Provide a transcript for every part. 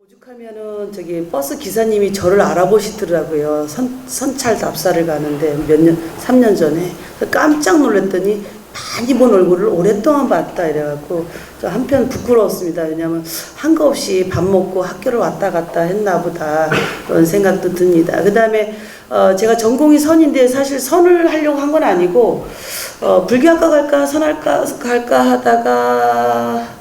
오죽하면은 저기 버스 기사님이 저를 알아보시더라고요. 선찰 답사를 가는데 몇 년, 3년 전에. 깜짝 놀랐더니 많이 본 얼굴을 오랫동안 봤다 이래갖고 저 한편 부끄러웠습니다. 왜냐하면 한거 없이 밥 먹고 학교를 왔다 갔다 했나 보다 그런 생각도 듭니다. 그 다음에 제가 전공이 선인데 사실 선을 하려고 한 건 아니고 불교학과 갈까 선학과 갈까 하다가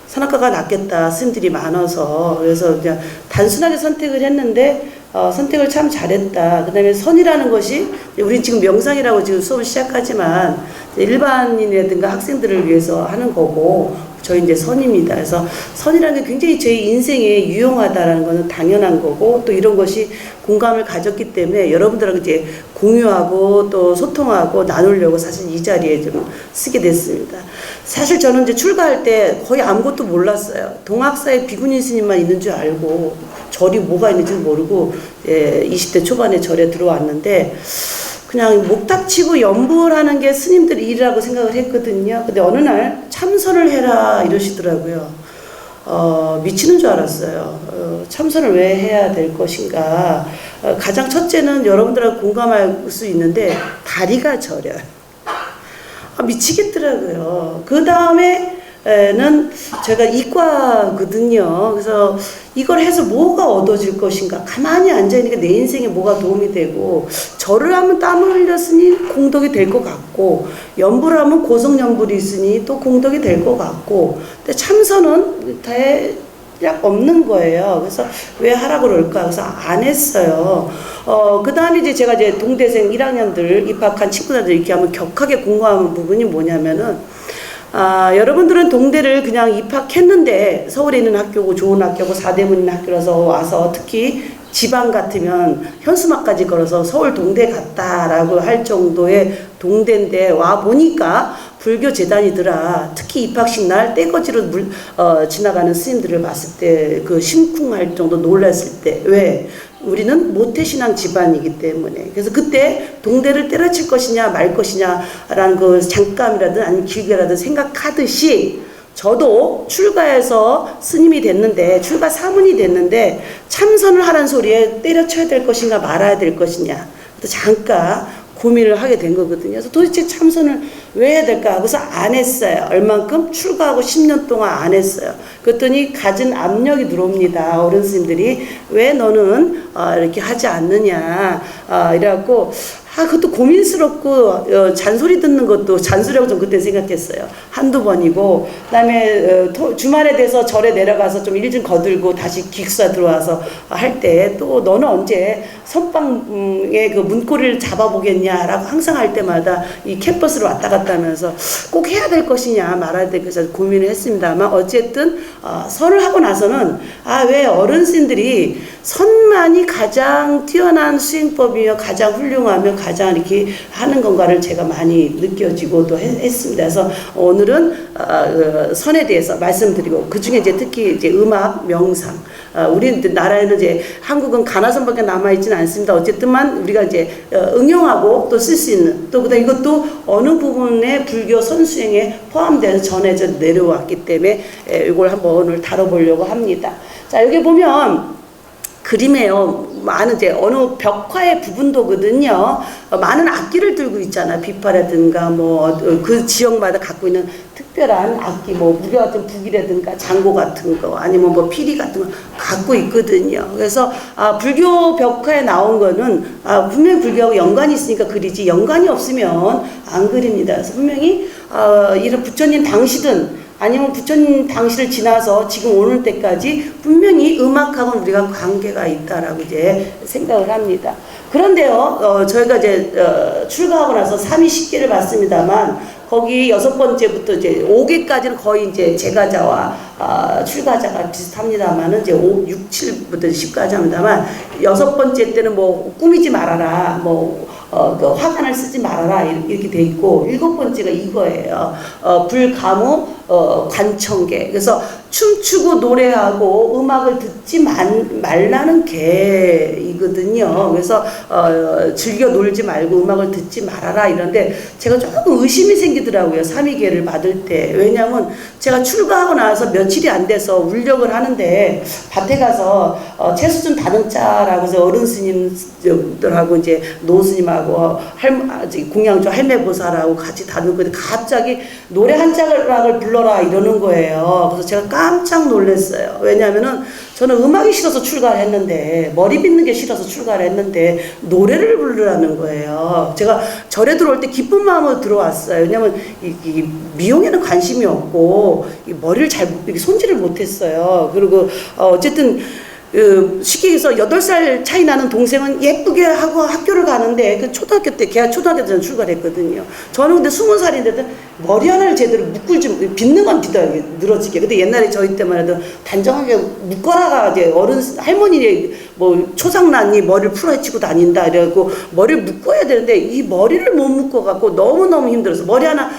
선학과가 낫겠다 스님들이 많아서 그래서 그냥 단순하게 선택을 했는데 선택을 참 잘했다. 그 다음에 선이라는 것이 우리 지금 명상이라고 지금 수업을 시작하지만 일반인이라든가 학생들을 위해서 하는 거고 저희 이제 선입니다. 그래서 선이라는 게 굉장히 저희 인생에 유용하다라는 것은 당연한 거고 또 이런 것이 공감을 가졌기 때문에 여러분들하고 이제 공유하고 또 소통하고 나누려고 사실 이 자리에 좀 쓰게 됐습니다. 사실 저는 이제 출가할 때 거의 아무것도 몰랐어요. 동학사에 비구니 스님만 있는 줄 알고 절이 뭐가 있는지 모르고 20대 초반에 절에 들어왔는데 그냥 목닥치고 염불하는 게 스님들 일이라고 생각을 했거든요. 근데 어느 날 참선을 해라 이러시더라고요. 미치는 줄 알았어요. 참선을 왜 해야 될 것인가. 가장 첫째는 여러분들하고 공감할 수 있는데 다리가 저려요. 미치겠더라고요. 그 다음에는 제가 이과거든요. 그래서 이걸 해서 뭐가 얻어질 것인가. 가만히 앉아있으니까 내 인생에 뭐가 도움이 되고 절을 하면 땀을 흘렸으니 공덕이 될 것 같고 연불을 하면 고성연불이 있으니 또 공덕이 될 것 같고 근데 참선은 대략 없는 거예요. 그래서 왜 하라고 그럴까? 그래서 안 했어요. 그 다음에 이제 제가 이제 동대생 1학년들 입학한 친구들 이렇게 하면 격하게 공감하는 부분이 뭐냐면은 여러분들은 동대를 그냥 입학했는데 서울에 있는 학교고 좋은 학교고 사대문 있는 학교라서 와서 특히 지방 같으면 현수막까지 걸어서 서울 동대 갔다라고 할 정도의 동대인데 와 보니까 불교 재단이더라. 특히 입학식 날 떼거지로 지나가는 스님들을 봤을 때 그 심쿵할 정도 놀랐을 때 왜? 우리는 모태신앙 집안이기 때문에 그래서 그때 동대를 때려칠 것이냐 말 것이냐라는 그 잠깐이라든 아니면 길게라든 생각하듯이 저도 출가해서 스님이 됐는데 출가 사문이 됐는데 참선을 하라는 소리에 때려쳐야 될 것인가 말아야 될 것이냐 잠깐 고민을 하게 된 거거든요. 그래서 도대체 참선을 왜 해야 될까? 그래서 안 했어요. 얼만큼? 출가하고 10년 동안 안 했어요. 그랬더니 갖은 압력이 들어옵니다. 어른 스님들이 왜 너는 이렇게 하지 않느냐 이래갖고 그것도 고민스럽고 잔소리 듣는 것도 잔소리라고 좀 그때 생각했어요. 한두 번이고 그다음에 주말에 돼서 절에 내려가서 좀 일 좀 거들고 다시 기숙사 들어와서 할 때 또 너는 언제 선방의 그 문고리를 잡아보겠냐라고 항상 할 때마다 이 캠퍼스를 왔다 갔다 하면서 꼭 해야 될 것이냐 말아야 될 것이냐 고민을 했습니다만 어쨌든 선을 하고 나서는 왜 어른 스님들이 선만이 가장 뛰어난 수행법이며 가장 훌륭하며 가장 이렇게 하는 건가를 제가 많이 느껴지고 또 했습니다. 그래서 오늘은 선에 대해서 말씀드리고 그 중에 이제 특히 이제 음악, 명상. 우리 나라에는 이제 한국은 가나선밖에 남아있지는 않습니다. 어쨌든만 우리가 이제 응용하고 또 쓸 수 있는 또 그다음 이것도 어느 부분의 불교 선수행에 포함돼서 전해져 내려왔기 때문에 이걸 한번 오늘 다뤄보려고 합니다. 자 여기 보면 그림에요. 많은 이제 어느 벽화의 부분도거든요. 많은 악기를 들고 있잖아. 비파라든가 뭐 그 지역마다 갖고 있는 특별한 악기, 뭐 무려 같은 북이라든가 장고 같은 거, 아니면 뭐 피리 같은 거 갖고 있거든요. 그래서 불교 벽화에 나온 거는 분명히 불교하고 연관이 있으니까 그리지 연관이 없으면 안 그립니다. 그래서 분명히 이런 부처님 당시든 아니면 부처님 당시를 지나서 지금 오늘 때까지 분명히 음악하고는 우리가 관계가 있다라고 이제 생각을 합니다. 그런데요, 저희가 이제 출가하고 나서 3위10개를 봤습니다만 거기 6번째부터 이제 5개까지는 거의 이제 제가자와 출가자가 비슷합니다만은 이제 6, 7부터 10까지 합니다만 6번째 때는 뭐 꾸미지 말아라, 뭐 그 화관을 쓰지 말아라 이렇게 돼 있고 7번째가 이거예요. 불가무 관청계. 그래서 춤추고 노래하고 음악을 듣지 말라는 계이거든요. 그래서 즐겨 놀지 말고 음악을 듣지 말아라 이런데 제가 조금 의심이 생기더라고요. 삼위계를 받을 때. 왜냐하면 제가 출가하고 나서 며칠이 안 돼서 울력을 하는데 밭에 가서 채소 좀 다듬자라고 해서 어른 스님들하고 이제 노스님하고 공양조 할매보살하고 같이 다듬고 갑자기 노래 한 자락을 불러라 이러는 거예요. 그래서 제가 깜짝 놀랐어요. 왜냐하면은 저는 음악이 싫어서 출가를 했는데 머리 빗는 게 싫어서 출가를 했는데 노래를 부르라는 거예요. 제가 절에 들어올 때 기쁜 마음으로 들어왔어요. 왜냐하면 이 미용에는 관심이 없고 이 머리를 잘 손질을 못했어요. 그리고 어쨌든 쉽게 해서 8살 차이 나는 동생은 예쁘게 하고 학교를 가는데 그 초등학교 때 걔가 초등학교 때 출가를 했거든요. 저는 근데 20살인데도 머리 하나를 제대로 묶을 좀 빗는 건 빗어요. 늘어지게. 근데 옛날에 저희 때만 해도 단정하게 묶어라가 이제 어른 할머니 뭐 초상난이 머리를 풀어헤치고 다닌다 이래갖고 머리를 묶어야 되는데 이 머리를 못 묶어갖고 너무너무 힘들어서 머리 하나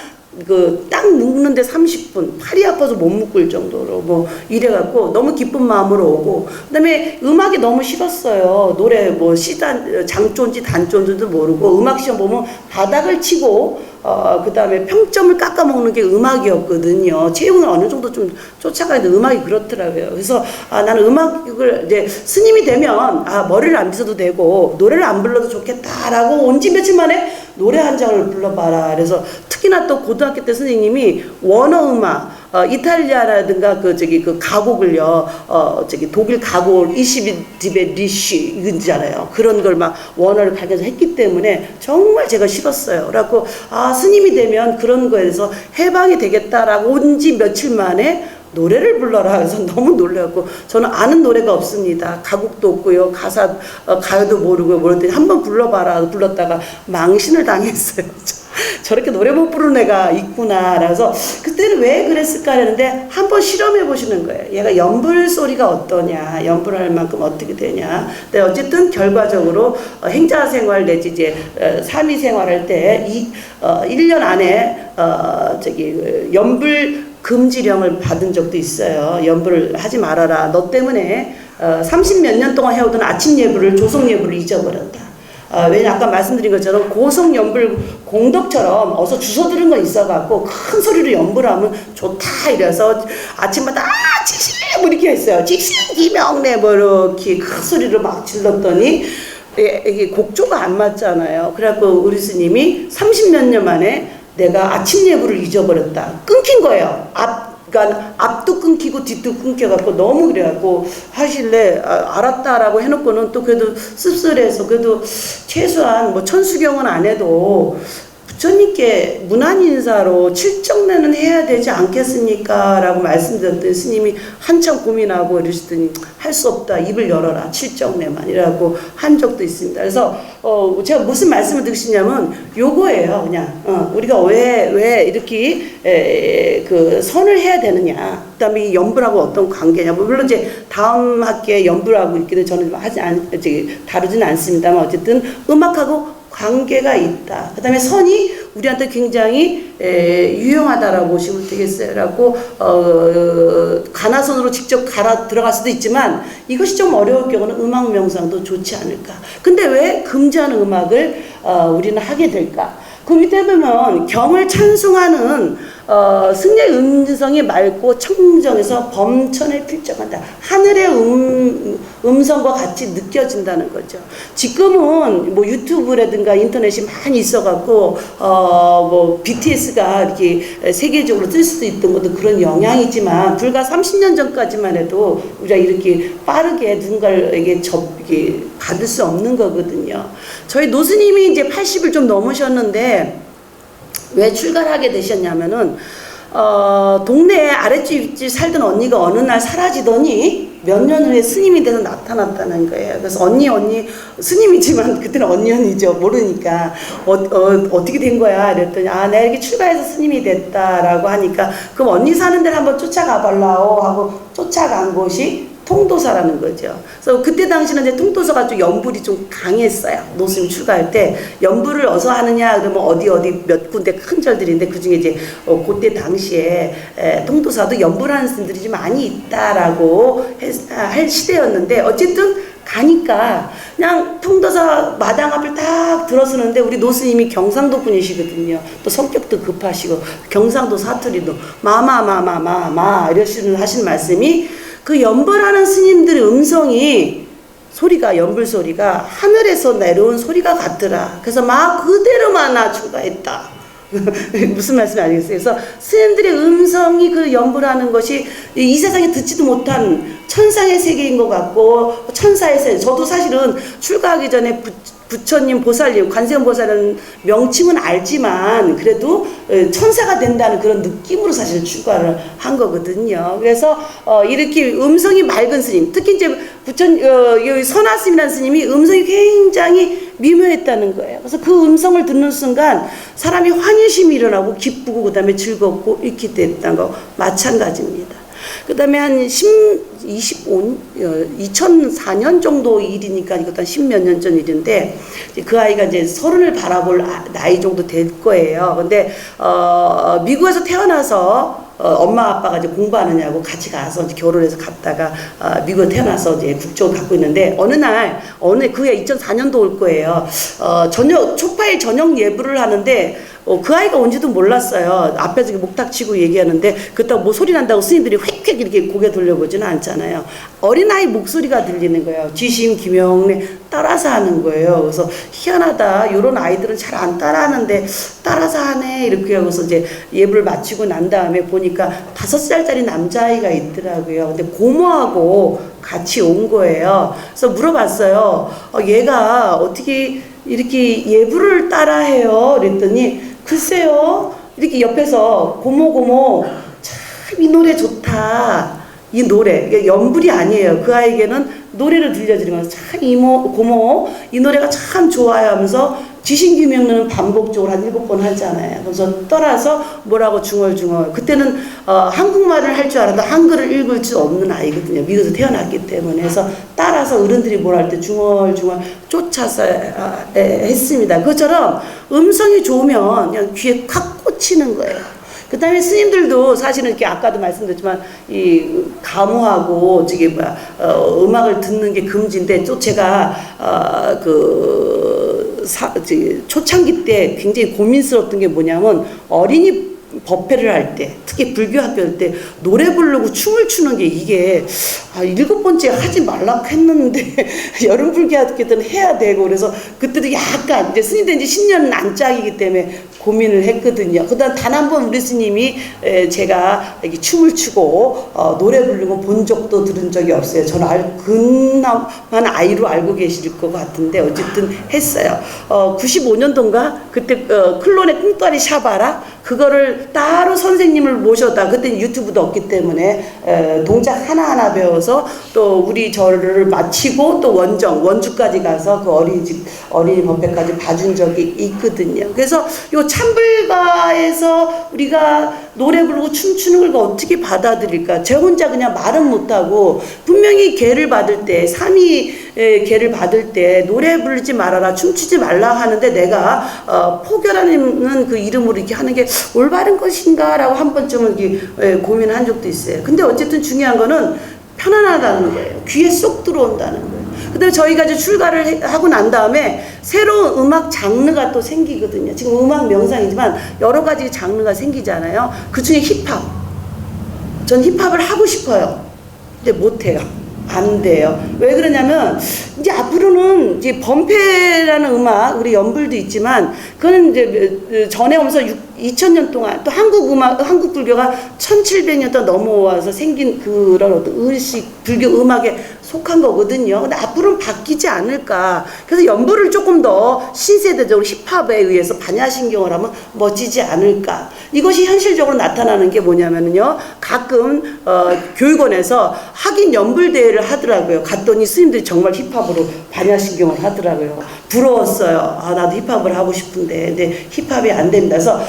딱 묶는데 30분 팔이 아파서 못 묶을 정도로 뭐 이래갖고 너무 기쁜 마음으로 오고 그다음에 음악이 너무 싫었어요. 노래 뭐 장조인지 단조인지도 모르고 음악 시험 보면 바닥을 치고 그다음에 평점을 깎아먹는 게 음악이었거든요. 체육은 어느 정도 좀 쫓아가는데 음악이 그렇더라고요. 그래서 나는 음악을 이제 스님이 되면 머리를 안 빗어도 되고 노래를 안 불러도 좋겠다라고 온 지 며칠 만에 노래 한 장을 불러봐라. 그래서 특히나 또 고등학교 때 선생님이 원어 음악 이탈리아라든가 그 가곡을요 독일 가곡 22집의 리쉬 이거잖아요. 그런 걸 막 원어를 가르쳐서 했기 때문에 정말 제가 싫었어요. 그래갖고 스님이 되면 그런 거에서 해방이 되겠다라고 온 지 며칠 만에 노래를 불러라 해서 너무 놀라고 저는 아는 노래가 없습니다. 가곡도 없고요. 가요도 모르고 모르더니 한번 불러봐라 불렀다가 망신을 당했어요. 저렇게 노래 못 부르는 애가 있구나. 그래서 그때는 왜 그랬을까 했는데 한번 실험해 보시는 거예요. 얘가 연불 소리가 어떠냐, 연불할 만큼 어떻게 되냐. 근데 어쨌든 결과적으로 행자 생활 내지 이제 삼위 생활할 때 1년 안에 연불 금지령을 받은 적도 있어요. 연불을 하지 말아라. 너 때문에 30몇 년 동안 해오던 아침 예불을 조성 예불을 잊어버렸다. 왜냐 아까 말씀드린 것처럼 고성 연불 공덕처럼 어서 주워 들은 거 있어갖고 큰 소리로 연불하면 좋다 이래서 아침마다 직신 뭐 이렇게 했어요. 직신 기명래 뭐 이렇게 큰 소리로 막 질렀더니 이게 곡조가 안 맞잖아요. 그래갖고 우리 스님이 30몇 년 만에 내가 아침 예불을 잊어버렸다. 끊긴 거예요. 그러니까 앞도 끊기고 뒤도 끊겨갖고 너무 그래갖고 하실래 알았다라고 해놓고는 또 그래도 씁쓸해서 그래도 최소한 뭐 천수경은 안 해도 부처님께 문안인사로 칠정내는 해야 되지 않겠습니까? 라고 말씀드렸더니 스님이 한참 고민하고 이러시더니 할 수 없다. 입을 열어라. 칠정내만 이라고 한 적도 있습니다. 그래서 제가 무슨 말씀을 드리시냐면 요거예요. 그냥 우리가 왜 이렇게 그 선을 해야 되느냐. 그 다음에 이 연불하고 어떤 관계냐. 물론 이제 다음 학기에 연불하고 있기는 저는 다루지는 않습니다만 어쨌든 음악하고 관계가 있다. 그 다음에 선이 우리한테 굉장히 유용하다라고 보시면 되겠어요. 라고 가나선으로 직접 들어갈 수도 있지만 이것이 좀 어려울 경우는 음악 명상도 좋지 않을까. 근데 왜 금지하는 음악을 우리는 하게 될까? 그 밑에 보면 경을 찬송하는 승려의 음성이 맑고 청정해서 범천에 필적한다. 하늘의 음성과 같이 느껴진다는 거죠. 지금은 뭐 유튜브라든가 인터넷이 많이 있어갖고 뭐 BTS가 이렇게 세계적으로 뜰 수도 있던 것도 그런 영향이지만 불과 30년 전까지만 해도 우리가 이렇게 빠르게 누군가에게 이렇게 받을 수 없는 거거든요. 저희 노스님이 이제 80을 좀 넘으셨는데 왜 출가를 하게 되셨냐면은 동네에 아랫집 살던 언니가 어느 날 사라지더니 몇 년 후에 스님이 돼서 나타났다는 거예요. 그래서 언니 스님이지만 그때는 언니죠. 모르니까 어떻게 된 거야 이랬더니 내가 이렇게 출가해서 스님이 됐다라고 하니까 그럼 언니 사는 데를 한번 쫓아가 볼라오 하고 쫓아간 곳이 통도사라는 거죠. 그래서 그때 당시는 이제 통도사가 좀 연불이 좀 강했어요. 노스님 출가할 때 연불을 어서 하느냐 그러면 어디 몇 군데 큰 절들인데 그 중에 이제 그때 당시에 통도사도 연불하는 스님들이 좀 많이 있다라고 할 시대였는데 어쨌든 가니까 그냥 통도사 마당 앞을 딱 들어서는데 우리 노스님이 경상도 분이시거든요. 또 성격도 급하시고 경상도 사투리도 마마마마마마 이러시는 하신 말씀이 그 연불하는 스님들의 음성이 소리가 연불 소리가 하늘에서 내려온 소리가 같더라. 그래서 막 그대로만 나 출가했다. 무슨 말씀이 아니겠어요? 그래서 스님들의 음성이 그 연불하는 것이 이 세상에 듣지도 못한 천상의 세계인 것 같고 천사의 세계. 저도 사실은 출가하기 전에 부처님, 보살님, 관세음보살은 명칭은 알지만 그래도 천사가 된다는 그런 느낌으로 사실 출가를 한 거거든요. 그래서 이렇게 음성이 맑은 스님, 특히 이제 선화스님이라는 스님이 음성이 굉장히 미묘했다는 거예요. 그래서 그 음성을 듣는 순간 사람이 환희심이 일어나고 기쁘고 그 다음에 즐겁고 이렇게 됐다는 거 마찬가지입니다. 그 다음에 한 2004년 정도 일이니까 이것도 한 10몇 년 전 일인데 그 아이가 이제 30을 바라볼 나이 정도 될 거예요. 근데 미국에서 태어나서 엄마 아빠가 이제 공부하느냐고 같이 가서 이제 결혼해서 갔다가 미국에 태어나서 이제 국적을 갖고 있는데 어느 그해 2004년도 올 거예요. 초파일 저녁 예불을 하는데 그 아이가 온지도 몰랐어요. 앞에서 목탁 치고 얘기하는데 그렇다고 뭐 소리 난다고 스님들이 휙휙 이렇게 고개 돌려보지는 않잖아요. 어린아이 목소리가 들리는 거예요. 지심, 김영래 따라서 하는 거예요. 그래서 희한하다. 이런 아이들은 잘 안 따라하는데 따라서 하네. 이렇게 하고서 이제 예불을 마치고 난 다음에 보니까 5살짜리 남자아이가 있더라고요. 근데 고모하고 같이 온 거예요. 그래서 물어봤어요. 얘가 어떻게 이렇게 예불을 따라해요? 그랬더니 글쎄요. 이렇게 옆에서 고모 참 이 노래 좋다. 이 노래 연불이 아니에요. 그 아이에게는 노래를 들려드리면서 참 고모 이 노래가 참 좋아요 하면서 지신규명론은 반복적으로 한 7번 하잖아요. 그래서 따라서 뭐라고 중얼중얼 그때는 한국말을 할 줄 알았는데 한글을 읽을 수 없는 아이거든요. 미국에서 태어났기 때문에. 그래서 따라서 어른들이 뭘 할 때 중얼중얼 쫓아서 했습니다. 그것처럼 음성이 좋으면 그냥 귀에 콱 꽂히는 거예요. 그 다음에 스님들도 사실은 이렇게 아까도 말씀드렸지만 이 가무하고 음악을 듣는 게 금지인데 또 제가 초창기 때 굉장히 고민스러웠던 게 뭐냐면 어린이 법회를 할 때 특히 불교 학교 할 때 노래 부르고 춤을 추는 게 이게 7번째 하지 말라고 했는데 여름 불교 학교 때는 해야 되고 그래서 그때도 약간 이제 스님들 이제 10년 안짝이기 때문에 고민을 했거든요. 그다음 단 한 번 우리 스님이 제가 이렇게 춤을 추고 노래 부르고 본 적도 들은 적이 없어요. 저는 그나마 아이로 알고 계실 것 같은데 어쨌든 했어요. 95년도인가 그때 클론의 꿍따리 샤바라 그거를 따로 선생님을 모셔다 그때는 유튜브도 없기 때문에 동작 하나하나 배워서 또 우리 절을 마치고 또 원주까지 가서 그 어린이 법회까지 봐준 적이 있거든요. 그래서 요 참불가에서 우리가 노래 부르고 춤추는 걸 어떻게 받아들일까? 저 혼자 그냥 말은 못하고 분명히 계를 받을 때 삼위 계를 받을 때 노래 부르지 말아라 춤추지 말라 하는데 내가 포교라는 그 이름으로 이렇게 하는 게 올바른 것인가 라고 한 번쯤은 이렇게 고민한 적도 있어요. 근데 어쨌든 중요한 거는 편안하다는 거예요. 귀에 쏙 들어온다는 거예요. 그 다음에 저희가 이제 출가를 하고 난 다음에 새로운 음악 장르가 또 생기거든요. 지금 음악 명상이지만 여러 가지 장르가 생기잖아요. 그 중에 힙합. 전 힙합을 하고 싶어요. 근데 못해요. 안 돼요. 왜 그러냐면 이제 앞으로는 이제 범패라는 음악 우리 연불도 있지만 그거는 이제 전에 오면서 2000년 동안 또 한국 불교가 1700년 동안 넘어와서 생긴 그런 어떤 의식 불교 음악에 속한 거거든요. 근데 앞으로는 바뀌지 않을까. 그래서 연불을 조금 더 신세대적으로 힙합에 의해서 반야신경을 하면 멋지지 않을까. 이것이 현실적으로 나타나는 게 뭐냐면요. 가끔 교육원에서 학인 연불 대회를 하더라고요. 갔더니 스님들이 정말 힙합으로 반야신경을 하더라고요. 부러웠어요. 나도 힙합을 하고 싶은데 근데 힙합이 안 된다. 그래서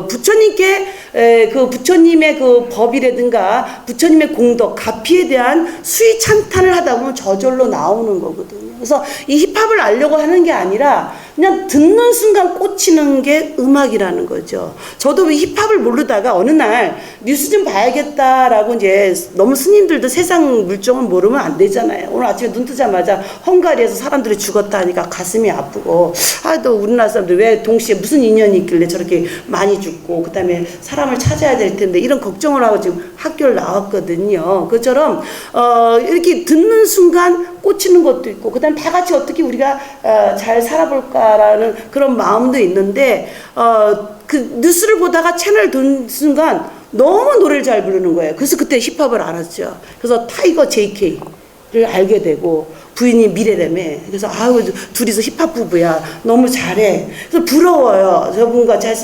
부처님께 그 부처님의 그 법이라든가 부처님의 공덕, 가피에 대한 수위 찬탄을 하다 보면 저절로 나오는 거거든요. 그래서 이 힙합을 알려고 하는 게 아니라 그냥 듣는 순간 꽂히는 게 음악이라는 거죠. 저도 이 힙합을 모르다가 어느 날 뉴스 좀 봐야겠다라고 이제 너무 스님들도 세상 물정을 모르면 안 되잖아요. 오늘 아침에 눈 뜨자마자 헝가리에서 사람들이 죽었다 하니까 가슴이 아프고, 또 우리나라 사람들 왜 동시에 무슨 인연이 있길래 저렇게 많이 죽고, 그 다음에 사람을 찾아야 될 텐데, 이런 걱정을 하고 지금 학교를 나왔거든요. 그처럼, 이렇게 듣는 순간 꽂히는 것도 있고, 그 다음에 다 같이 어떻게 우리가 잘 살아볼까라는 그런 마음도 있는데, 그 뉴스를 보다가 채널 든 순간 너무 노래를 잘 부르는 거예요. 그래서 그때 힙합을 알았죠. 그래서 타이거 JK를 알게 되고, 부인이 미래라며. 그래서 아유, 둘이서 힙합 부부야. 너무 잘해. 그래서 부러워요. 저분과 잘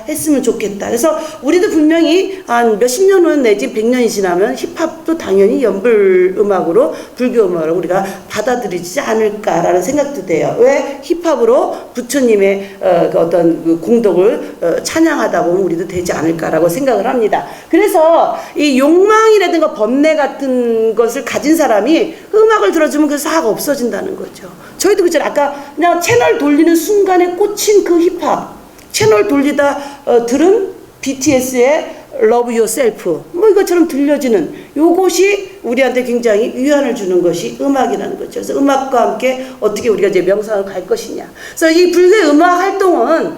했으면 좋겠다. 그래서 우리도 분명히 한 몇십 년 후 내지 100년이 지나면 힙합도 당연히 연불 음악으로, 불교 음악으로 우리가 받아들이지 않을까라는 생각도 돼요. 왜? 힙합으로 부처님의 그 어떤 그 공덕을 찬양하다 보면 우리도 되지 않을까라고 생각을 합니다. 그래서 이 욕망이라든가 번뇌 같은 것을 가진 사람이 음악을 들어주면 그 사가 없어진다는 거죠. 저희도 그렇잖아요. 아까 그냥 채널 돌리는 순간에 꽂힌 그 힙합, 채널 돌리다 들은 BTS의 Love Yourself, 뭐 이것처럼 들려지는 요것이 우리한테 굉장히 위안을 주는 것이 음악이라는 거죠. 그래서 음악과 함께 어떻게 우리가 이제 명상을 갈 것이냐. 그래서 이 불교의 음악 활동은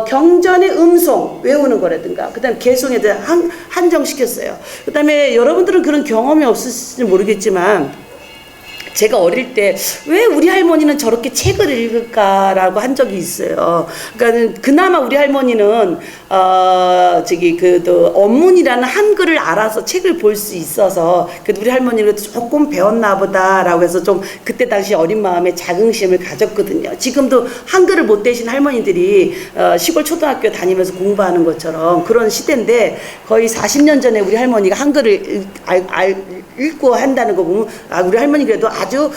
경전의 음송 외우는 거라든가, 그다음 개송에 대해 한정시켰어요. 그다음에 여러분들은 그런 경험이 없으실지 모르겠지만, 제가 어릴 때 왜 우리 할머니는 저렇게 책을 읽을까라고 한 적이 있어요. 그러니까 그나마 우리 할머니는 언문이라는 한글을 알아서 책을 볼 수 있어서 그래도 우리 할머니는 조금 배웠나 보다라고 해서 좀 그때 당시 어린 마음에 자긍심을 가졌거든요. 지금도 한글을 못 대신 할머니들이 시골 초등학교 다니면서 공부하는 것처럼 그런 시대인데, 거의 40년 전에 우리 할머니가 한글을 읽고 한다는 거 보면 우리 할머니 그래도 아주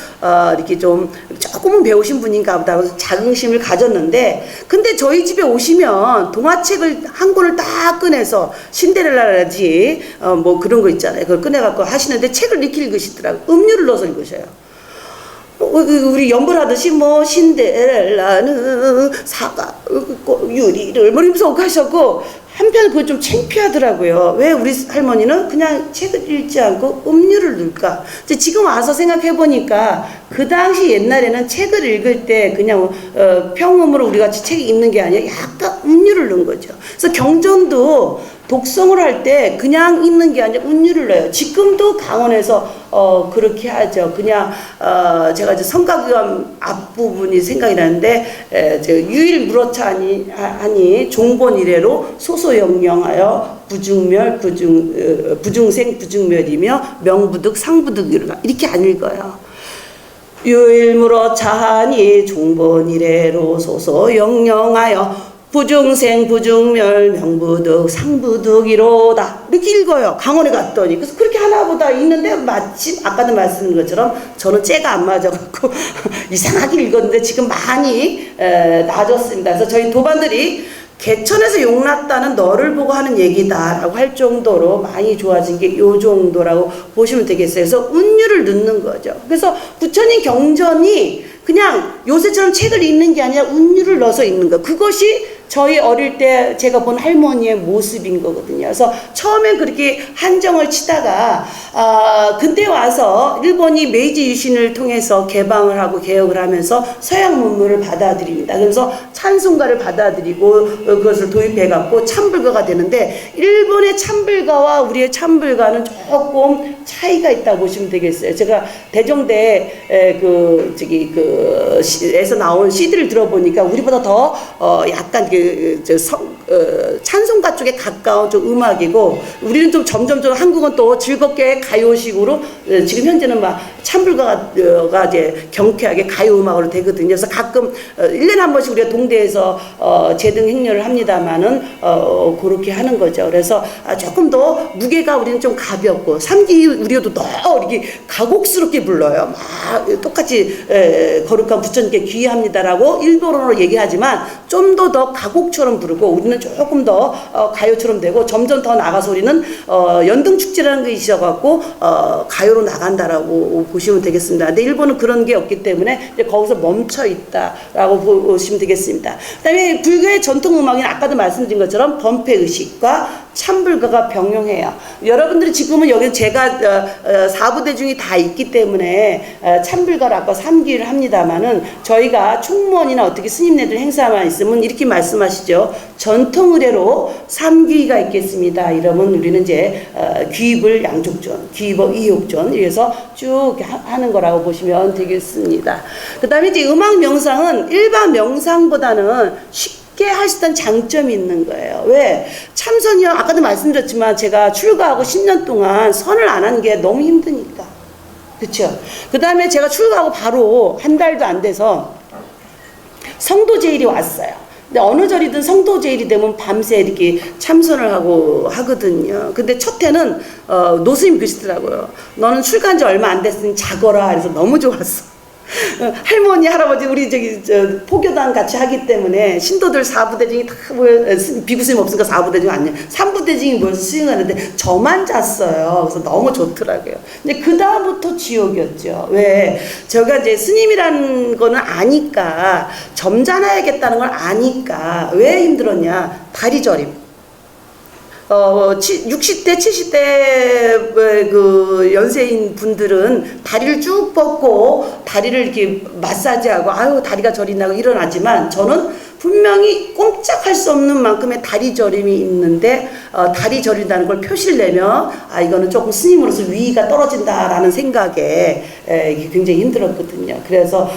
이렇게 좀 조금은 배우신 분인가 보다 하고 자긍심을 가졌는데, 근데 저희 집에 오시면 동화책을 한 권을 딱 꺼내서 신데렐라라든지 뭐 그런 거 있잖아요. 그걸 꺼내갖고 하시는데 책을 이렇게 읽으시더라고요. 음료를 넣어서 읽으셔요. 우리 연불하듯이 뭐 신데렐라는 사과 유리를 뭐 이러면서 하셨고, 한편 그거 좀 창피하더라고요. 왜 우리 할머니는 그냥 책을 읽지 않고 음료를 넣을까? 지금 와서 생각해보니까 그 당시 옛날에는 책을 읽을 때 그냥 평음으로 우리 같이 책이 읽는 게 아니라 약간 음료를 넣은 거죠. 그래서 경전도 독성을 할 때 그냥 읽는 게 아니라 음료를 넣어요. 지금도 강원에서 그렇게 하죠. 그냥 제가 이제 성가교암 앞부분이 생각이 나는데, 유일 물어차니 하니 종본 이래로 소소영령하여 부중생 부중멸이며 명부득 상부득이로다. 이렇게 안 읽어요. 유일물어 차하니 종본 이래로 소소영령하여 부중생 부중멸 명부득 상부득이로다. 이렇게 읽어요. 강원에 갔더니. 그래서 그렇게 하나보다 있는데, 마침 아까도 말씀드린 것처럼 저는 째가 안 맞아갖고 이상하게 읽었는데 지금 많이 나아졌습니다. 그래서 저희 도반들이 개천에서 용났다는 너를 보고 하는 얘기다라고 할 정도로 많이 좋아진 게 요 정도라고 보시면 되겠어요. 그래서 운율을 넣는 거죠. 그래서 부처님 경전이 그냥 요새처럼 책을 읽는 게 아니라 운율을 넣어서 읽는 거. 그것이 저희 어릴 때 제가 본 할머니의 모습인 거거든요. 그래서 처음엔 그렇게 한정을 치다가 근대 와서 일본이 메이지 유신을 통해서 개방을 하고 개혁을 하면서 서양 문물을 받아들입니다. 그래서 찬송가를 받아들이고 그것을 도입해갖고 참불가가 되는데, 일본의 참불가와 우리의 참불가는 조금 차이가 있다고 보시면 되겠어요. 제가 대종대 에서 나온 CD를 들어보니까 우리보다 더 약간 찬송가 쪽에 가까운 좀 음악이고, 우리는 좀 점점 한국은 또 즐겁게 가요식으로 지금 현재는 막 참불가가 이제 경쾌하게 가요 음악으로 되거든요. 그래서 가끔 1년에 한 번씩 우리가 동대에서 재등 행렬을 합니다만은 그렇게 하는 거죠. 그래서 조금 더 무게가 우리는 좀 가볍고, 삼기 우리도 더 이렇게 가곡스럽게 불러요. 막 똑같이 거룩한 부처님께 귀의합니다라고 일본어로 얘기하지만 좀 더 가곡처럼 부르고, 우리는 소리는 조금 더 가요처럼 되고 점점 더 나가서 우리는 연등축제라는 게 있어갖고 가요로 나간다라고 보시면 되겠습니다. 근데 일본은 그런 게 없기 때문에 이제 거기서 멈춰 있다라고 보시면 되겠습니다. 그다음에 불교의 전통 음악은 아까도 말씀드린 것처럼 범패의식과 참불가가 병용해요. 여러분들이 지금은 여기 제가 사부대중이 다 있기 때문에 참불가를 아까 삼기를 합니다만은 저희가 총무원이나 어떻게 스님네들 행사만 있으면 이렇게 말씀하시죠. 전통 의례로 삼귀가 있겠습니다. 이러면 우리는 이제 귀입을 양족존, 귀입을 이욕존 이래서 쭉 하는 거라고 보시면 되겠습니다. 그 다음에 이제 음악 명상은 일반 명상보다는 쉽게 할 수 있다는 장점이 있는 거예요. 왜? 참선이요. 아까도 말씀드렸지만 제가 출가하고 10년 동안 선을 안 한 게 너무 힘드니까. 그렇죠? 그 다음에 제가 출가하고 바로 한 달도 안 돼서 성도제일이 왔어요. 근데 어느 절이든 성도제일이 되면 밤새 이렇게 참선을 하고 하거든요. 근데 첫 해는 노스님 그러시더라고요. 너는 출가한 지 얼마 안 됐으니 자거라. 그래서 너무 좋았어. 할머니, 할아버지, 우리 포교단 같이 하기 때문에 신도들 사부대중이 다 모여, 비구스님 없으니까 사부대중 아니에요. 삼부대중이 모여서 수행하는데 저만 잤어요. 그래서 너무 좋더라고요. 근데 그다음부터 지옥이었죠. 왜? 제가 이제 스님이라는 거는 아니까, 점잖아야겠다는 걸 아니까, 왜 힘들었냐? 다리 저림. 60대, 70대 그 연세인 분들은 다리를 쭉 뻗고 다리를 이렇게 마사지하고 아유 다리가 저린다고 일어나지만 저는 분명히 꼼짝할 수 없는 만큼의 다리 저림이 있는데 다리 저린다는 걸 표시를 내면 이거는 조금 스님으로서 위위가 떨어진다라는 생각에 굉장히 힘들었거든요. 그래서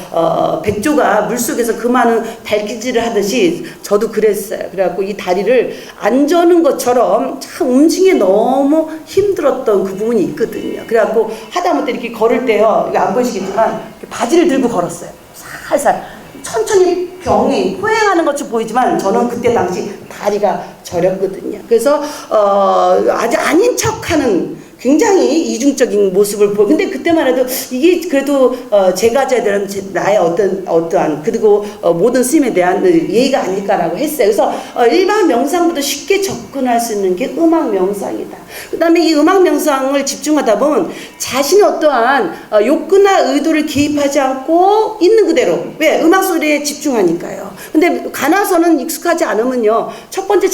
백조가 물속에서 그 많은 발기질을 하듯이 저도 그랬어요. 그래갖고 이 다리를 안 저는 것처럼 참 움직이기 너무 힘들었던 그 부분이 있거든요. 그래갖고 하다못해 이렇게 걸을 때요, 이거 안 보이시겠지만 바지를 들고 걸었어요. 살살 천천히 병이 포행하는 것처럼 보이지만 저는 그때 당시 다리가 저렸거든요. 그래서 아주 아닌 척하는 굉장히 이중적인 모습을 보여. 근데 그때만 해도 이게 그래도 제가 되는 나의 어떠한 그리고 모든 스님에 대한 예의가 아닐까라고 했어요. 그래서 일반 명상보다 쉽게 접근할 수 있는 게 음악 명상이다. 그 다음에 이 음악 명상을 집중하다 보면 자신의 어떠한 욕구나 의도를 개입하지 않고 있는 그대로, 왜? 음악 소리에 집중하니까요. 근데 가나서는 익숙하지 않으면요, 첫 번째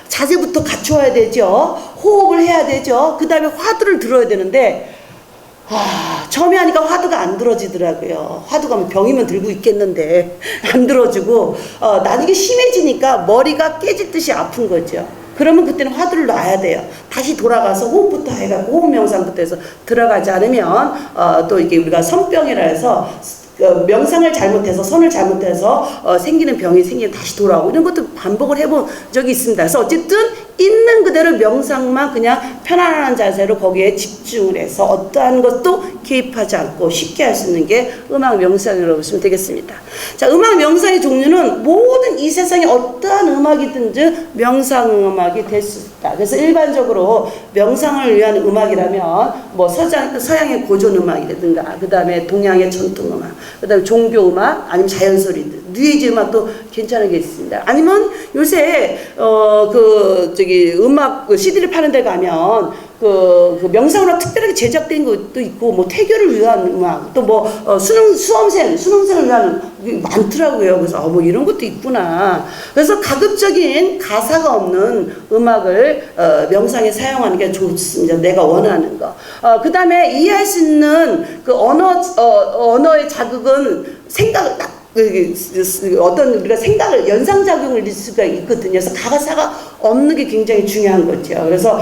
자세부터 갖춰야 되죠. 호흡을 해야 되죠. 그 다음에 화두를 들어야 되는데 처음에 하니까 화두가 안 들어지더라고요. 화두가 병이면 들고 있겠는데 안 들어지고 나중에 심해지니까 머리가 깨질 듯이 아픈 거죠. 그러면 그때는 화두를 놔야 돼요. 다시 돌아가서 호흡부터 해갖고 호흡 명상부터 해서 들어가지 않으면 또 이게 우리가 선병이라 해서 명상을 잘못해서 선을 잘못해서 생기는 병이 생기면 다시 돌아오고 이런 것도 반복을 해본 적이 있습니다. 그래서 어쨌든 있는 그대로 명상만 그냥 편안한 자세로 거기에 집중을 해서 어떠한 것도 개입하지 않고 쉽게 할 수 있는 게 음악 명상이라고 보시면 되겠습니다. 자, 음악 명상의 종류는 모든 이 세상에 어떠한 음악이든지 명상 음악이 될 수 있다. 그래서 일반적으로 명상을 위한 음악이라면 뭐 서양의 고전 음악이라든가 그 다음에 동양의 전통 음악, 그 다음에 종교 음악, 아니면 자연소리들, 뉴에이지 음악도 괜찮은 게 있습니다. 아니면 요새 음악 CD를 파는 데 가면 그 명상으로 특별하게 제작된 것도 있고, 뭐 태교를 위한 음악, 또 뭐 수험생을 위한 많더라고요. 그래서 뭐 이런 것도 있구나. 그래서 가급적인 가사가 없는 음악을 명상에 사용하는 게 좋습니다. 내가 원하는 거. 그 다음에 이해할 수 있는 그 언어의 자극은 어떤 우리가 생각을 연상작용을 낼 수가 있거든요. 그래서 가사가 없는 게 굉장히 중요한 거죠. 그래서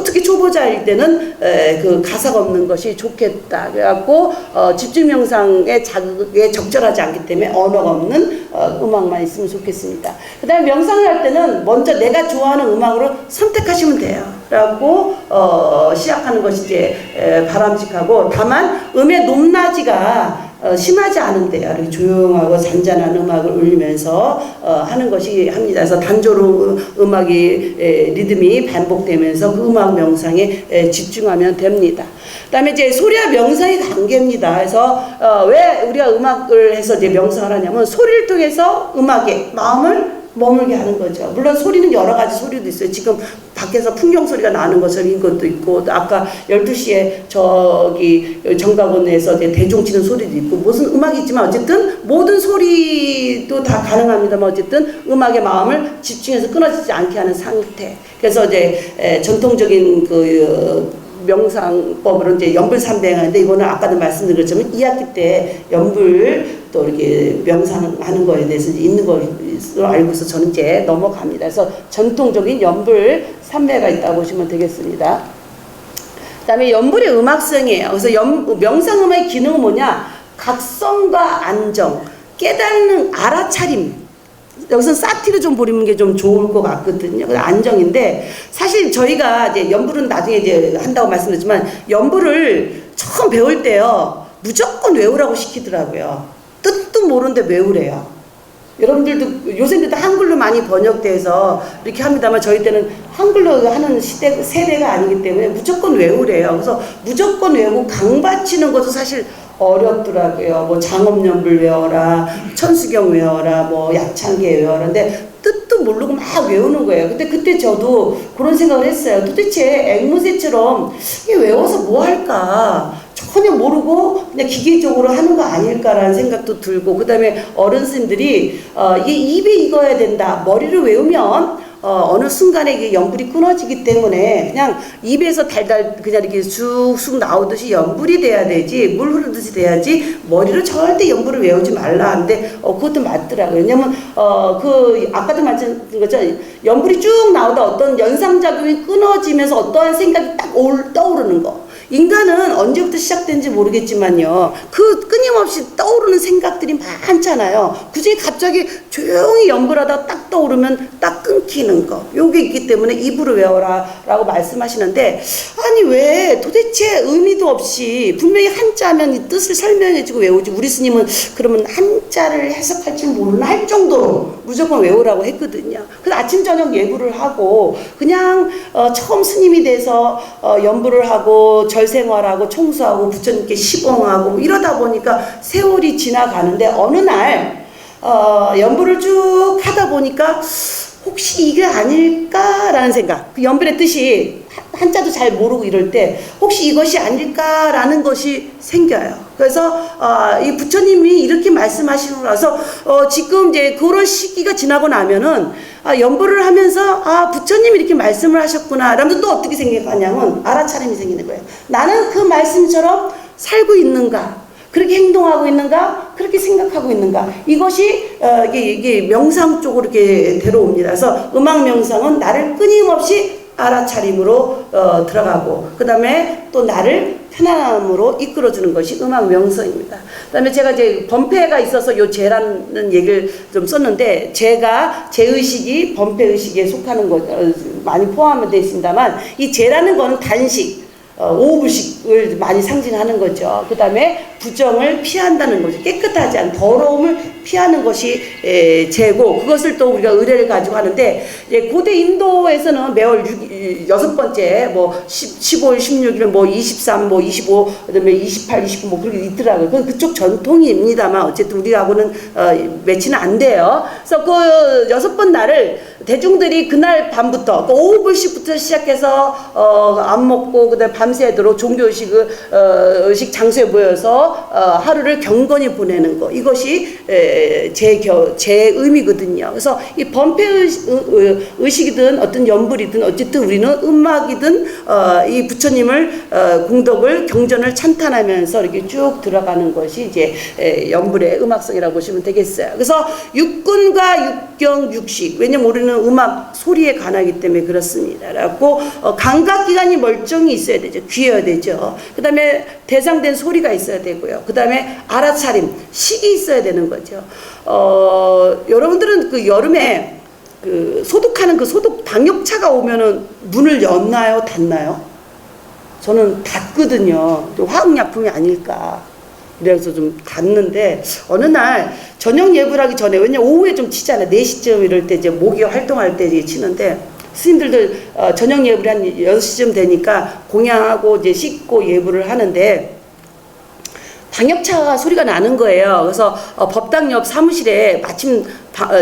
특히 초보자일 때는 그 가사가 없는 것이 좋겠다. 그래갖고 집중 명상의 자극에 적절하지 않기 때문에 언어가 없는 음악만 있으면 좋겠습니다. 그 다음에 명상을 할 때는 먼저 내가 좋아하는 음악으로 선택하시면 돼요. 그래갖고 시작하는 것이 이제 바람직하고, 다만 음의 높낮이가 심하지 않은데요. 이렇게 조용하고 잔잔한 음악을 울리면서 하는 것이 합니다. 그래서 단조로운 음악이 리듬이 반복되면서 그 음악 명상에 집중하면 됩니다. 그다음에 이제 소리와 명상의 관계입니다. 그래서 왜 우리가 음악을 해서 이제 명상을 하냐면 소리를 통해서 음악에 마음을 머물게 하는 거죠. 물론 소리는 여러 가지 소리도 있어요. 지금 밖에서 풍경 소리가 나는 것처럼 이것도 있고, 또 아까 12시에 저기 정다원에서 대종 치는 소리도 있고, 무슨 음악이 있지만 어쨌든 모든 소리도 다 가능합니다만 어쨌든 음악의 마음을 집중해서 끊어지지 않게 하는 상태. 그래서 이제 전통적인 그 명상법으로 이제 연불삼배하는데, 이거는 아까도 말씀드린 것처럼 2학기 때 연불 또 이렇게 명상하는 거에 대해서 있는 것으로 알고 있어 저는 이제 넘어갑니다. 그래서 전통적인 연불 삼배가 있다고 보시면 되겠습니다. 그 다음에 연불의 음악성이에요. 그래서 명상음악의 기능은 뭐냐? 각성과 안정, 깨닫는 알아차림. 여기서 사티를 좀 부리는 게 좀 좋을 것 같거든요. 안정인데, 사실 저희가 이제 연불은 나중에 이제 한다고 말씀드렸지만, 연불을 처음 배울 때요, 무조건 외우라고 시키더라고요. 뜻도 모르는데 외우래요. 여러분들도 요새는 한글로 많이 번역돼서 이렇게 합니다만, 저희 때는 한글로 하는 세대가 아니기 때문에 무조건 외우래요. 그래서 무조건 외우고 강받치는 것도 사실 어렵더라고요. 뭐 장엄연불 외워라, 천수경 외워라, 뭐 약창계 외워라. 근데 뜻도 모르고 막 외우는 거예요. 근데 그때 저도 그런 생각을 했어요. 도대체 앵무새처럼 이게 외워서 뭐 할까? 전혀 모르고 그냥 기계적으로 하는 거 아닐까라는 생각도 들고, 그 다음에 어른 스님들이 이게 입에 익어야 된다. 머리를 외우면 어느 순간에 이게 연불이 끊어지기 때문에 그냥 입에서 달달 그냥 이렇게 쑥쑥 나오듯이 연불이 돼야 되지, 물 흐르듯이 돼야지 머리로 절대 연불을 외우지 말라 하는데 그것도 맞더라고요. 왜냐면 그 아까도 말씀드린 것처럼 연불이 쭉 나오다 어떤 연상작용이 끊어지면서 어떠한 생각이 딱 떠오르는 거. 인간은 언제부터 시작된지 모르겠지만요, 그 끊임없이 떠오르는 생각들이 많잖아요. 그중에 갑자기 조용히 연불하다 딱 떠오르면 딱 끊기는 거, 요게 있기 때문에 입으로 외워라 라고 말씀하시는데, 아니 왜 도대체 의미도 없이 분명히 한자면 이 뜻을 설명해주고 외우지, 우리 스님은 그러면 한자를 해석할 줄 모르나 할 정도로 무조건 외우라고 했거든요. 그래서 아침 저녁 예불을 하고 그냥 처음 스님이 돼서 연불을 하고 절생활하고 청소하고 부처님께 시봉하고 이러다 보니까 세월이 지나가는데, 어느 날 연불을 쭉 하다 보니까 혹시 이게 아닐까라는 생각, 그 연불의 뜻이 한자도 잘 모르고 이럴 때 혹시 이것이 아닐까라는 것이 생겨요. 그래서 이 부처님이 이렇게 말씀하시고 나서 지금 이제 그런 시기가 지나고 나면은 연불을 하면서 부처님이 이렇게 말씀을 하셨구나 라면 또 어떻게 생각하냐면 알아차림이 생기는 거예요. 나는 그 말씀처럼 살고 있는가, 그렇게 행동하고 있는가, 그렇게 생각하고 있는가, 이것이 이게 명상 쪽으로 이렇게 데려옵니다. 그래서 음악 명상은 나를 끊임없이 알아차림으로 들어가고, 그 다음에 또 나를 편안함으로 이끌어주는 것이 음악 명상입니다. 그 다음에 제가 이제 범패가 있어서 요 재라는 얘기를 좀 썼는데, 제가 제의식이 범패의식에 속하는 거 많이 포함되어 있습니다만, 이 재라는 거는 단식, 오불식을 많이 상징하는 거죠. 그 다음에 부정을 피한다는 거죠. 깨끗하지 않은 더러움을 피하는 것이 재고, 그것을 또 우리가 의례를 가지고 하는데, 고대 인도에서는 매월 6번째 뭐 15일, 16일, 뭐 23, 뭐 25, 그다음에 28, 29 뭐 그렇게 있더라고요. 그건 그쪽 전통입니다만 어쨌든 우리하고는 매치는 안 돼요. 그래서 그 6번 날을 대중들이 그날 밤부터 오후불식부터 시작해서 안 먹고 그다음에 밤새도록 종교의식을 의식 장소에 모여서 하루를 경건히 보내는 거, 이것이 제 의미거든요. 그래서 이 범패 의식이든 어떤 연불이든 어쨌든 우리는 음악이든 이 부처님을 공덕을 경전을 찬탄하면서 이렇게 쭉 들어가는 것이 이제 연불의 음악성이라고 보시면 되겠어요. 그래서 육근과 육경, 육식, 왜냐면 우리는 음악 소리에 관하기 때문에 그렇습니다. 그래갖고 감각기관이 멀쩡히 있어야 되죠. 귀여야 되죠. 그 다음에 대상된 소리가 있어야 되고요. 그 다음에 알아차림, 식이 있어야 되는 거죠. 여러분들은 그 여름에 그 소독하는 그 소독 방역차가 오면은 문을 였나요, 닫나요? 저는 닫거든요. 화학약품이 아닐까. 그래서 좀 닫는데, 어느 날 저녁 예불 하기 전에, 왜냐면 오후에 좀 치잖아요. 4시쯤 이럴 때 이제 모기 활동할 때 이제 치는데, 스님들도 저녁 예불이 한 6시쯤 되니까 공양하고 이제 씻고 예불을 하는데, 방역차가 소리가 나는 거예요. 그래서 법당 옆 사무실에 마침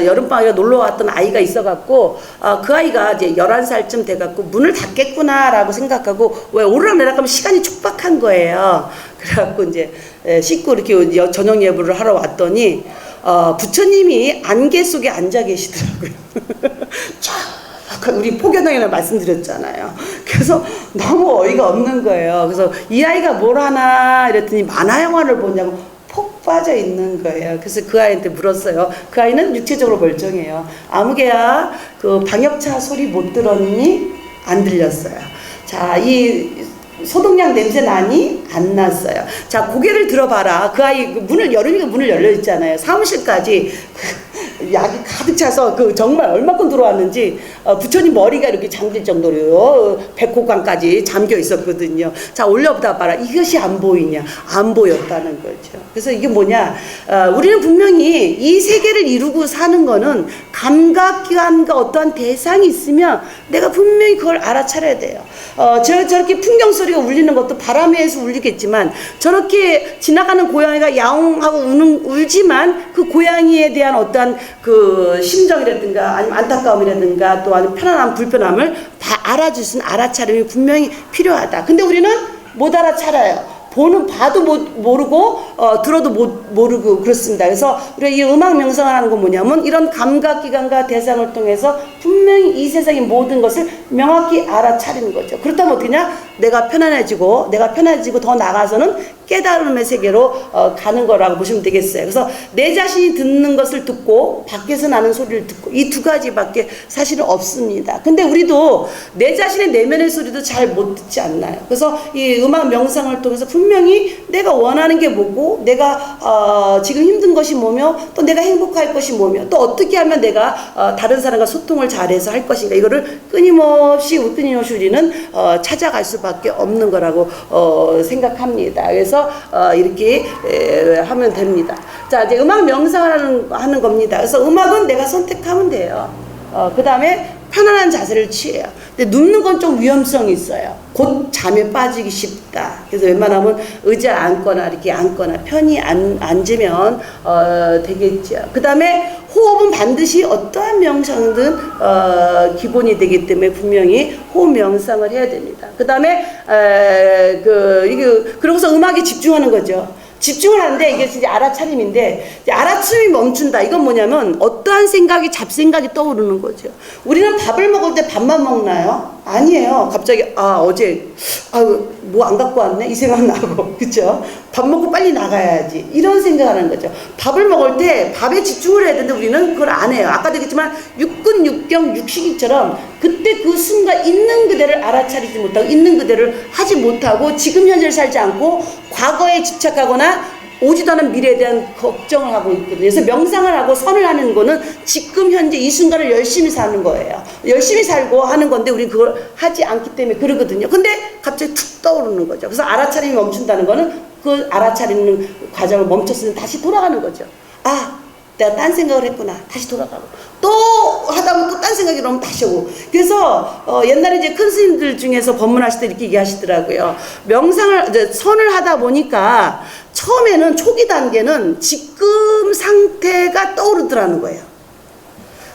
여름방학에 놀러 왔던 아이가 있어갖고, 그 아이가 이제 11살쯤 돼갖고 문을 닫겠구나라고 생각하고, 왜 오르락내락 하면 시간이 촉박한 거예요. 그래갖고 이제 씻고 이렇게 저녁 예불을 하러 왔더니, 부처님이 안개 속에 앉아 계시더라고요. 우리 포교당이나 말씀드렸잖아요. 그래서 너무 어이가 없는 거예요. 그래서 이 아이가 뭘 하나 이랬더니 만화영화를 보냐고 폭 빠져 있는 거예요. 그래서 그 아이한테 물었어요. 그 아이는 육체적으로 멀쩡해요. 아무개야, 그 방역차 소리 못 들었니? 안 들렸어요. 자, 이 소독약 냄새 나니? 안 났어요. 자, 고개를 들어봐라. 그 아이, 여름이가 문을 열려 있잖아요. 사무실까지 약이 가득 차서 정말 얼마큼 들어왔는지, 부처님 머리가 이렇게 잠길 정도로요. 백호관까지 잠겨 있었거든요. 자, 올려보다 봐라. 이것이 안 보이냐? 안 보였다는 거죠. 그래서 이게 뭐냐? 우리는 분명히 이 세계를 이루고 사는 거는 감각기관과 어떠한 대상이 있으면 내가 분명히 그걸 알아차려야 돼요. 저렇게 풍경 소리가 울리는 것도 바람에 의해서 울리겠지만, 저렇게 지나가는 고양이가 야옹하고 울지만 그 고양이에 대한 어떠한 그 심정이라든가 아니면 안타까움이라든가 또 아니면 편안함, 불편함을 다 알아줄 수 있는 알아차림이 분명히 필요하다. 근데 우리는 못 알아차려요. 봐도 모르고, 들어도 모르고 그렇습니다. 그래서 우리가 이 음악 명상을 하는 건 뭐냐면, 이런 감각기관과 대상을 통해서 분명히 이 세상의 모든 것을 명확히 알아차리는 거죠. 그렇다면 어떻게냐? 내가 편안해지고 더 나아가서는 깨달음의 세계로 가는 거라고 보시면 되겠어요. 그래서 내 자신이 듣는 것을 듣고 밖에서 나는 소리를 듣고, 이 두 가지밖에 사실은 없습니다. 근데 우리도 내 자신의 내면의 소리도 잘 못 듣지 않나요? 그래서 이 음악 명상을 통해서 분명히 내가 원하는 게 뭐고, 내가 지금 힘든 것이 뭐며, 또 내가 행복할 것이 뭐며, 또 어떻게 하면 내가 다른 사람과 소통을 잘해서 할 것인가, 이거를 끊임없이 우리는 찾아갈 수밖에 없는 거라고 생각합니다. 그래서 이렇게 하면 됩니다. 자, 이제 음악 명상을 하는 겁니다. 그래서 음악은 내가 선택하면 돼요. 그 다음에 편안한 자세를 취해요. 근데 눕는 건 좀 위험성이 있어요. 곧 잠에 빠지기 쉽다. 그래서 웬만하면 의자 앉거나 이렇게 앉거나 편히 앉으면 되겠죠. 그 다음에 호흡은 반드시 어떠한 명상이든 기본이 되기 때문에 분명히 호흡 명상을 해야 됩니다. 그 다음에 그러고서 음악에 집중하는 거죠. 집중을 하는데 이게 진짜 알아차림인데, 알아차림이 멈춘다. 이건 뭐냐면 어떠한 생각이 잡생각이 떠오르는 거죠. 우리는 밥을 먹을 때 밥만 먹나요? 아니에요. 갑자기 어제 뭐 안 갖고 왔네? 이 생각 나고, 그쵸? 밥 먹고 빨리 나가야지, 이런 생각하는 거죠. 밥을 먹을 때 밥에 집중을 해야 되는데 우리는 그걸 안 해요. 아까도 얘기했지만 육군 육경 육식이처럼 그때 그 순간 있는 그대를 알아차리지 못하고, 있는 그대를 하지 못하고, 지금 현재를 살지 않고 과거에 집착하거나 오지도 않은 미래에 대한 걱정을 하고 있거든요. 그래서 명상을 하고 선을 하는 거는 지금 현재 이 순간을 열심히 사는 거예요. 열심히 살고 하는 건데 우리 그걸 하지 않기 때문에 그러거든요. 근데 갑자기 툭 떠오르는 거죠. 그래서 알아차림이 멈춘다는 거는 그 알아차리는 과정을 멈췄으면 다시 돌아가는 거죠. 내가 딴 생각을 했구나. 다시 돌아가고. 또 하다 보면 또 딴 생각이 나면 다시 오고. 그래서 옛날에 이제 큰 스님들 중에서 법문하실 때 이렇게 얘기하시더라고요. 명상을, 선을 하다 보니까 처음에는 초기 단계는 지금 상태가 떠오르더라는 거예요.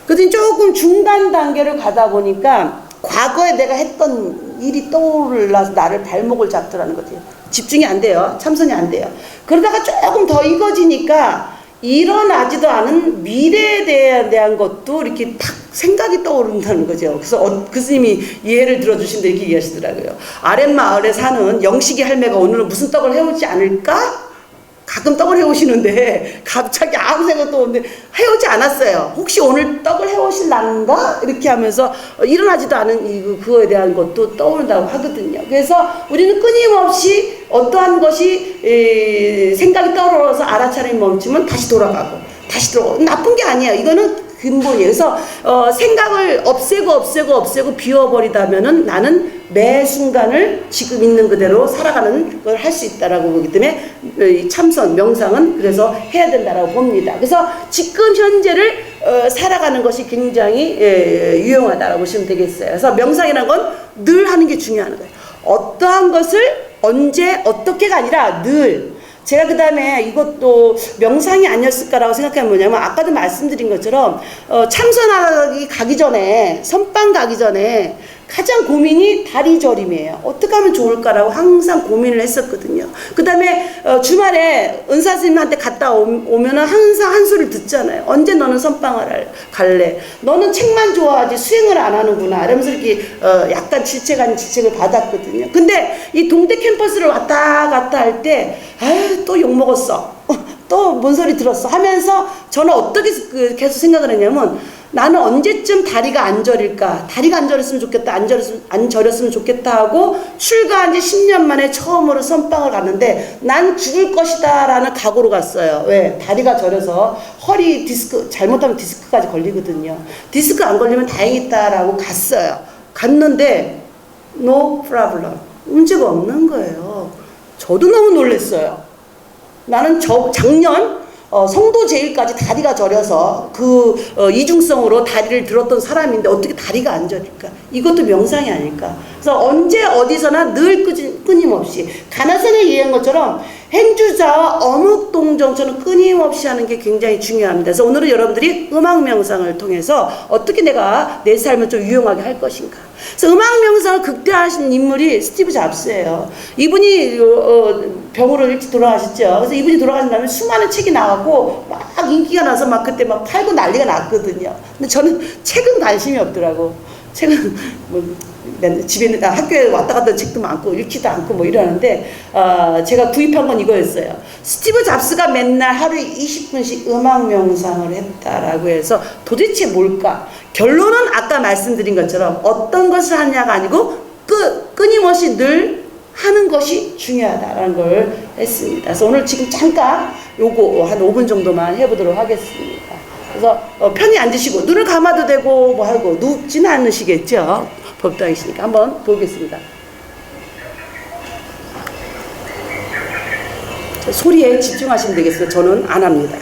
그랬더니 조금 중간 단계를 가다 보니까 과거에 내가 했던 일이 떠올라서 나를 발목을 잡더라는 거죠. 집중이 안 돼요. 참선이 안 돼요. 그러다가 조금 더 익어지니까 일어나지도 않은 미래에 대한 것도 이렇게 탁 생각이 떠오른다는 거죠. 그래서 그 스님이 예를 들어주신데 이렇게 얘기하시더라고요. 아랫마을에 사는 영식이 할매가 오늘은 무슨 떡을 해오지 않을까? 가끔 떡을 해오시는데 갑자기 아무 생각도 없는데 해오지 않았어요. 혹시 오늘 떡을 해오실란가? 이렇게 하면서 일어나지도 않은 그거에 대한 것도 떠오른다고 하거든요. 그래서 우리는 끊임없이 어떠한 것이 생각이 떠올라서 알아차림이 멈추면 다시 돌아가고 나쁜 게 아니에요. 이거는 근본이에요. 그래서 생각을 없애고 비워버리다면은 나는 매 순간을 지금 있는 그대로 살아가는 걸 할 수 있다라고 보기 때문에 이 참선, 명상은 그래서 해야 된다라고 봅니다. 그래서 지금 현재를 살아가는 것이 굉장히 유용하다라고 보시면 되겠어요. 그래서 명상이라는 건 늘 하는 게 중요한 거예요. 어떠한 것을 언제 어떻게가 아니라 늘 제가 그 다음에 이것도 명상이 아니었을까라고 생각하면 뭐냐면, 아까도 말씀드린 것처럼, 참선하기 가기 전에, 선방 가기 전에, 가장 고민이 다리 저림이에요. 어떻게 하면 좋을까라고 항상 고민을 했었거든요. 그 다음에 주말에 은사스님한테 갔다 오면은 항상 한 소리를 듣잖아요. 언제 너는 선방을 갈래? 너는 책만 좋아하지 수행을 안 하는구나. 이러면서 이렇게 약간 질책 아닌 질책을 받았거든요. 근데 이 동대 캠퍼스를 왔다 갔다 할 때, 아유, 또 욕먹었어. 또 뭔 소리 들었어 하면서 저는 어떻게 계속 생각을 했냐면, 나는 언제쯤 다리가 안 저릴까? 다리가 안 저렸으면 좋겠다. 안 저렸으면 좋겠다 하고 출가한 지 10년 만에 처음으로 선방을 갔는데, 난 죽을 것이다 라는 각오로 갔어요. 왜? 다리가 저려서 허리 디스크, 잘못하면 디스크까지 걸리거든요. 디스크 안 걸리면 다행이다라고 갔어요. 갔는데 no problem. 문제가 없는 거예요. 저도 너무 놀랐어요. 나는 작년 성도 제일까지 다리가 저려서 이중성으로 다리를 들었던 사람인데 어떻게 다리가 안 저릴까? 이것도 명상이 아닐까? 그래서 언제 어디서나 늘 끊임없이 가나선에 얘기한 것처럼 행주자와 어묵 동정처럼 끊임없이 하는 게 굉장히 중요합니다. 그래서 오늘은 여러분들이 음악 명상을 통해서 어떻게 내가 내 삶을 좀 유용하게 할 것인가. 그래서 음악 명상을 극대화하신 인물이 스티브 잡스예요. 이분이 병으로 일찍 돌아가셨죠. 그래서 이분이 돌아가신 다음에 수많은 책이 나왔고 막 인기가 나서 막 그때 막 팔고 난리가 났거든요. 근데 저는 책은 관심이 없더라고. 책은 뭐 집에 있는 학교에 왔다 갔다 책도 많고 읽지도 않고 뭐 이러는데, 제가 구입한 건 이거였어요. 스티브 잡스가 맨날 하루에 20분씩 음악 명상을 했다라고 해서 도대체 뭘까? 결론은 아까 말씀드린 것처럼 어떤 것을 하냐가 아니고 끊임없이 늘 하는 것이 중요하다라는 걸 했습니다. 그래서 오늘 지금 잠깐 요거 한 5분 정도만 해보도록 하겠습니다. 그래서 편히 앉으시고 눈을 감아도 되고 뭐 하고 눕지는 않으시겠죠? 법당이시니까 한번 보겠습니다. 소리에 집중하시면 되겠어요. 저는 안 합니다.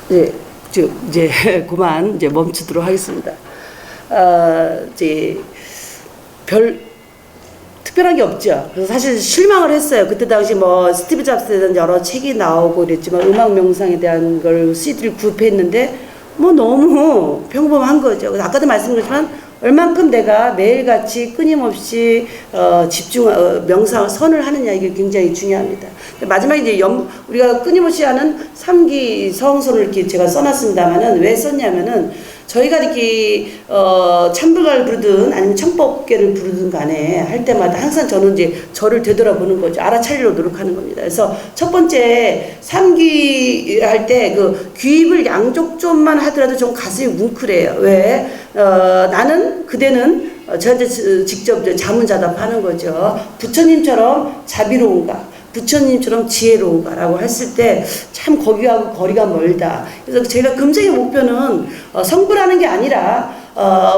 이제 그만 이제 멈추도록 하겠습니다. 이제 별 특별한 게 없죠. 그래서 사실 실망을 했어요. 그때 당시 뭐 스티브 잡스에 대한 여러 책이 나오고 그랬지만 음악 명상에 대한 걸 CD를 구입했는데 뭐 너무 평범한 거죠. 그래서 아까도 말씀드렸지만 얼만큼 내가 매일같이 끊임없이 명상 선을 하느냐 이게 굉장히 중요합니다. 마지막에 이제 우리가 끊임없이 하는 3기 성선을 이렇게 제가 써놨습니다만은 왜 썼냐면은 저희가 이렇게 참불가를 부르든 아니면 청법계를 부르든 간에 할 때마다 항상 저는 이제 저를 되돌아보는 거죠. 알아차리려 노력하는 겁니다. 그래서 첫 번째 3기 할 때 그 귀입을 양쪽점만 하더라도 좀 가슴이 뭉클해요. 왜? 나는 그대는 저한테 직접 자문자답하는 거죠. 부처님처럼 자비로운가? 부처님처럼 지혜로운가라고 했을 때 참 거기하고 거리가 멀다. 그래서 제가 금생의 목표는 성불하는 게 아니라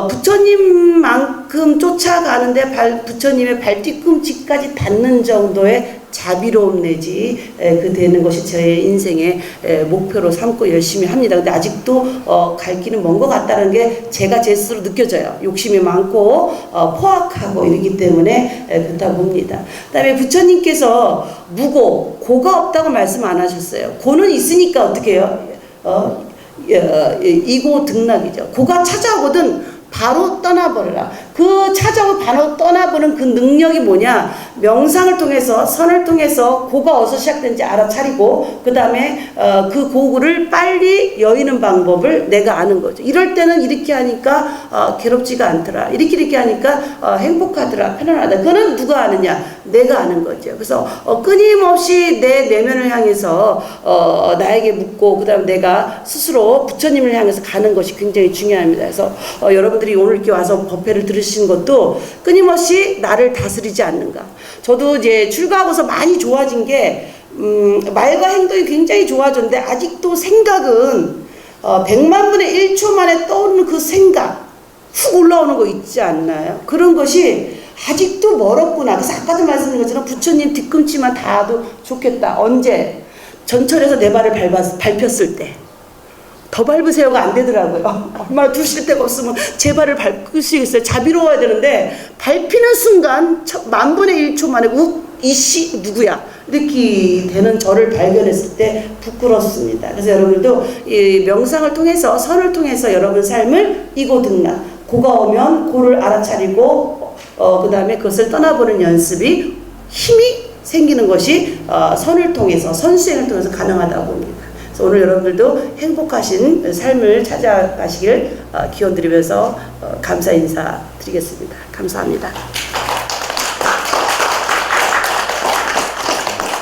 부처님만큼 쫓아가는데 부처님의 발뒤꿈치까지 닿는 정도의 자비로움 내지 그 되는 것이 제 인생의 목표로 삼고 열심히 합니다. 근데 아직도 갈 길은 먼 것 같다는 게 제가 제 스스로 느껴져요. 욕심이 많고 포악하고 이러기 때문에 그렇다고 봅니다. 그다음에 부처님께서 고가 없다고 말씀 안 하셨어요. 고는 있으니까 어떻게 해요? 이고 등락이죠. 고가 찾아오거든 바로 떠나버려라. 그 찾아오고 바로 떠나보는 그 능력이 뭐냐? 명상을 통해서 선을 통해서 고가 어디서 시작된지 알아차리고 그 다음에 그 고구를 빨리 여의는 방법을 내가 아는 거죠. 이럴 때는 이렇게 하니까 괴롭지가 않더라. 이렇게 하니까 행복하더라. 편안하다. 그거는 누가 아느냐? 내가 아는 거죠. 그래서 끊임없이 내 내면을 향해서 나에게 묻고 그 다음에 내가 스스로 부처님을 향해서 가는 것이 굉장히 중요합니다. 그래서 여러분들이 오늘 이렇게 와서 법회를 들으신 것도 끊임없이 나를 다스리지 않는가. 저도 이제 출가하고서 많이 좋아진 게 말과 행동이 굉장히 좋아졌는데 아직도 생각은 100만 분의 1초 만에 떠오르는 그 생각 훅 올라오는 거 있지 않나요? 그런 것이 아직도 멀었구나. 그래서 아까도 말씀드린 것처럼 부처님 뒤꿈치만 닿아도 좋겠다. 언제? 전철에서 내 발을 밟혔을 때. 더 밟으세요가 안 되더라고요. 얼마나 두실 데가 없으면 제 발을 밟으시겠어요. 자비로워야 되는데 밟히는 순간 10,000분의 1초 만에 이씨 누구야? 이렇게 되는 저를 발견했을 때 부끄럽습니다. 그래서 여러분들도 이 명상을 통해서 선을 통해서 여러분 삶을 이고 등락 고가 오면 고를 알아차리고 그 다음에 그것을 떠나보는 연습이 힘이 생기는 것이 선을 통해서 선수행을 통해서 가능하다고 봅니다. 오늘 여러분들도 행복하신 삶을 찾아가시길 기원드리면서 감사 인사 드리겠습니다. 감사합니다.